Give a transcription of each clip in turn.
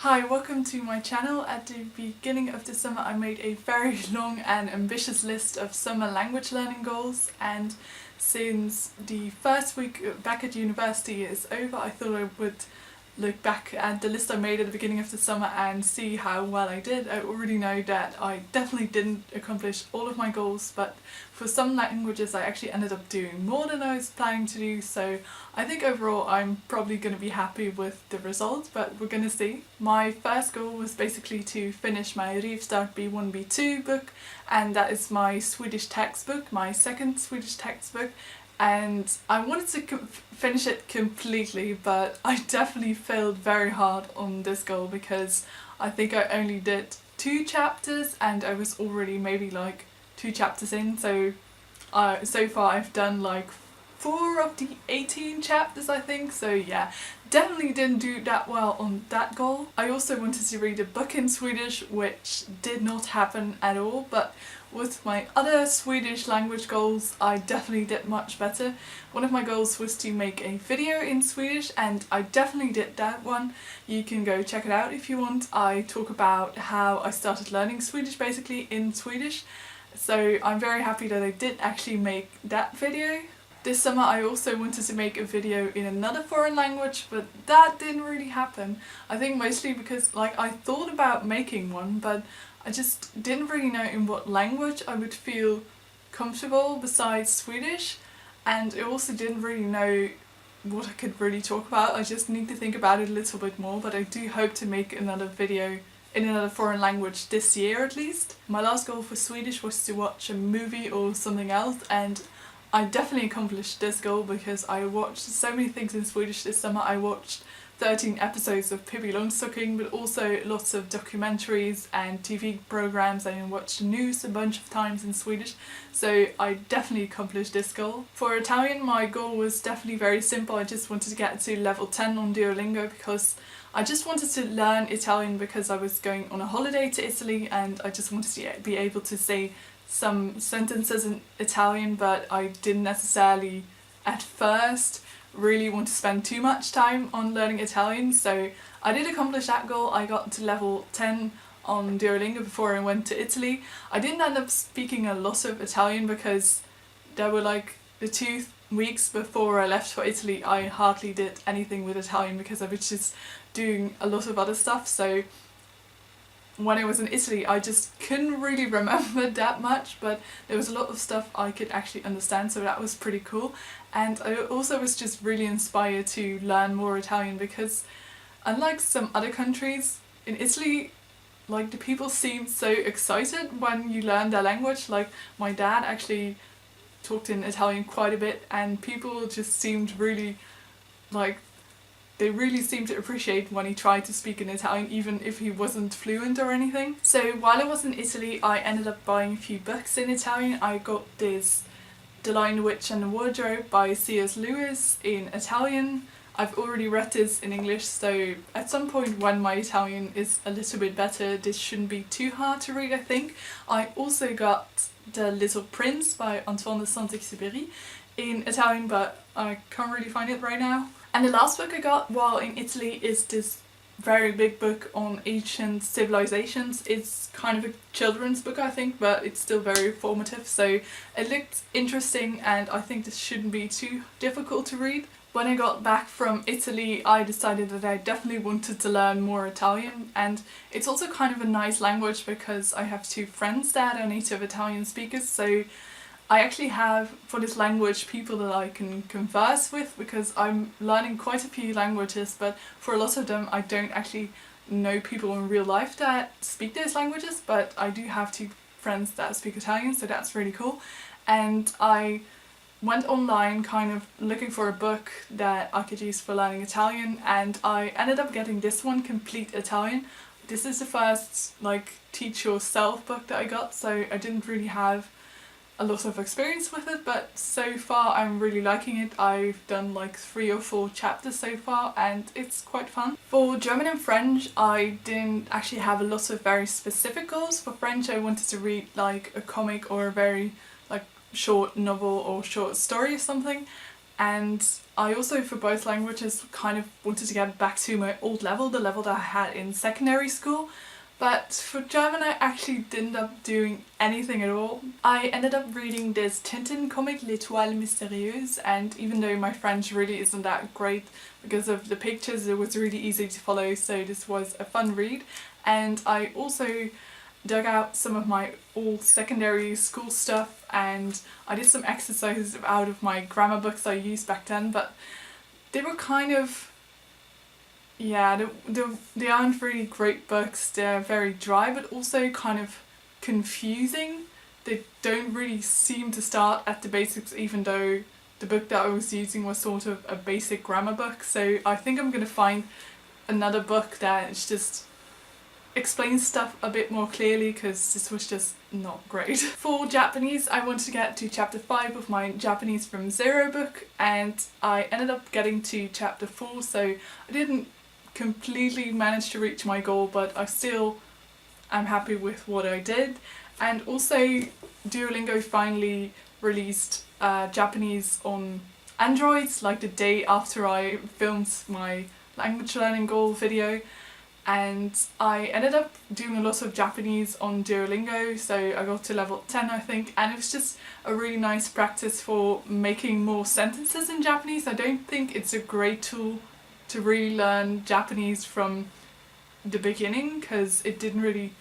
Hi, welcome to my channel. At the beginning of the summer I made a very long and ambitious list of summer language learning goals, and since the first week back at university is over, I thought I would look back at the list I made at the beginning of the summer and see how well I did. I already know that I definitely didn't accomplish all of my goals, but for some languages I actually ended up doing more than I was planning to do, so I think overall I'm probably going to be happy with the result, but we're going to see. My first goal was basically to finish my Rivstart B1 B2 book, and that is my Swedish textbook, my second Swedish textbook. And I wanted to finish it completely, but I definitely failed very hard on this goal because I think I only did 2 chapters and I was already maybe like 2 chapters in, so so far I've done like 4 of the 18 chapters I think, so yeah, definitely didn't do that well on that goal. I also wanted to read a book in Swedish, which did not happen at all, but with my other Swedish language goals I definitely did much better. One of my goals was to make a video in Swedish, and I definitely did that one. You can go check it out if you want. I talk about how I started learning Swedish basically in Swedish, so I'm very happy that I did actually make that video. This summer I also wanted to make a video in another foreign language, but that didn't really happen. I think mostly because I thought about making one, but I just didn't really know in what language I would feel comfortable besides Swedish, and I also didn't really know what I could really talk about. I just need to think about it a little bit more, but I do hope to make another video in another foreign language this year at least. My last goal for Swedish was to watch a movie or something else, and I definitely accomplished this goal because I watched so many things in Swedish this summer. I watched 13 episodes of Pippi Longstocking, but also lots of documentaries and TV programs. I watched the news a bunch of times in Swedish, so I definitely accomplished this goal. For Italian, my goal was definitely very simple. I just wanted to get to level 10 on Duolingo because I just wanted to learn Italian because I was going on a holiday to Italy and I just wanted to be able to say some sentences in Italian, but I didn't necessarily at first really want to spend too much time on learning Italian, so I did accomplish that goal. I got to level 10 on Duolingo before I went to Italy. I didn't end up speaking a lot of Italian because there were like the 2 weeks before I left for Italy I hardly did anything with Italian because I was just doing a lot of other stuff, so when I was in Italy I just couldn't really remember that much, but there was a lot of stuff I could actually understand, so that was pretty cool. And I also was just really inspired to learn more Italian because unlike some other countries, in Italy the people seemed so excited when you learn their language. Like my dad actually talked in Italian quite a bit and people just seemed really they really seemed to appreciate when he tried to speak in Italian, even if he wasn't fluent or anything. So while I was in Italy I ended up buying a few books in Italian. I got this The Lion, Witch and the Wardrobe by C.S. Lewis in Italian. I've already read this in English, so at some point when my Italian is a little bit better this shouldn't be too hard to read, I think. I also got The Little Prince by Antoine de Saint-Exupéry in Italian, but I can't really find it right now. And the last book I got while in Italy is this very big book on ancient civilizations. It's kind of a children's book I think, but it's still very formative, so it looked interesting and I think this shouldn't be too difficult to read. When I got back from Italy I decided that I definitely wanted to learn more Italian, and it's also kind of a nice language because I have 2 friends that are native Italian speakers, so I actually have, for this language, people that I can converse with because I'm learning quite a few languages, but for a lot of them I don't actually know people in real life that speak those languages, but I do have 2 friends that speak Italian, so that's really cool. And I went online kind of looking for a book that I could use for learning Italian, and I ended up getting this one, Complete Italian. This is the first teach yourself book that I got, so I didn't really have a lot of experience with it, but so far I'm really liking it. I've done 3 or 4 chapters so far and it's quite fun. For German and French I didn't actually have a lot of very specific goals. For French I wanted to read a comic or a very short novel or short story or something, and I also, for both languages, kind of wanted to get back to my old level, the level that I had in secondary school. But for German I actually didn't end up doing anything at all. I ended up reading this Tintin comic, L'Étoile Mystérieuse, and even though my French really isn't that great because of the pictures, it was really easy to follow, so this was a fun read. And I also dug out some of my old secondary school stuff and I did some exercises out of my grammar books I used back then, but they were kind of, yeah, they aren't really great books. They're very dry but also kind of confusing. They don't really seem to start at the basics, even though the book that I was using was sort of a basic grammar book. So I think I'm going to find another book that just explains stuff a bit more clearly, because this was just not great. For Japanese, I wanted to get to chapter 5 of my Japanese from Zero book, and I ended up getting to chapter 4, so I didn't completely manage to reach my goal, but I'm happy with what I did. And also Duolingo finally released Japanese on Android, like the day after I filmed my language learning goal video, and I ended up doing a lot of Japanese on Duolingo, so I got to level 10 I think, and it was just a really nice practice for making more sentences in Japanese. I don't think it's a great tool to really learn Japanese from the beginning because it didn't really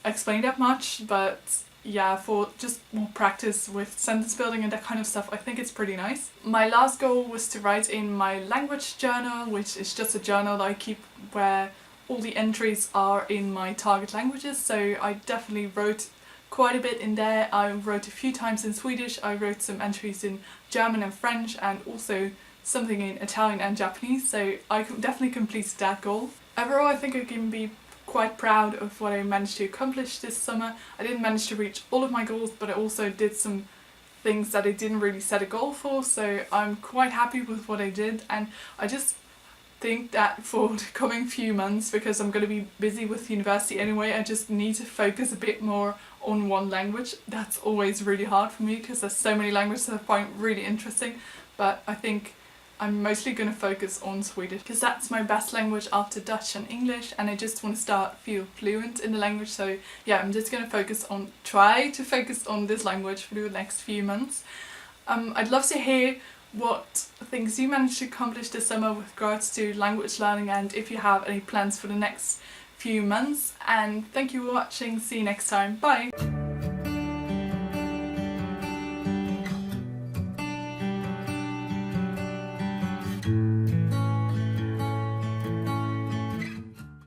explain that much, but yeah, for just more practice with sentence building and that kind of stuff, I think it's pretty nice. My last goal was to write in my language journal, which is just a journal that I keep where all the entries are in my target languages, so I definitely wrote quite a bit in there. I wrote a few times in Swedish, I wrote some entries in German and French, and also something in Italian and Japanese, so I definitely completed that goal. Overall, I think I can be quite proud of what I managed to accomplish this summer. I didn't manage to reach all of my goals, but I also did some things that I didn't really set a goal for, so I'm quite happy with what I did. And I just think that for the coming few months, because I'm going to be busy with university anyway, I just need to focus a bit more on one language. That's always really hard for me because there's so many languages that I find really interesting, but I think I'm mostly going to focus on Swedish because that's my best language after Dutch and English, and I just want to feel fluent in the language. So yeah, I'm just going to try to focus on this language for the next few months. I'd love to hear what things you managed to accomplish this summer with regards to language learning, and if you have any plans for the next few months. And thank you for watching. See you next time. Bye!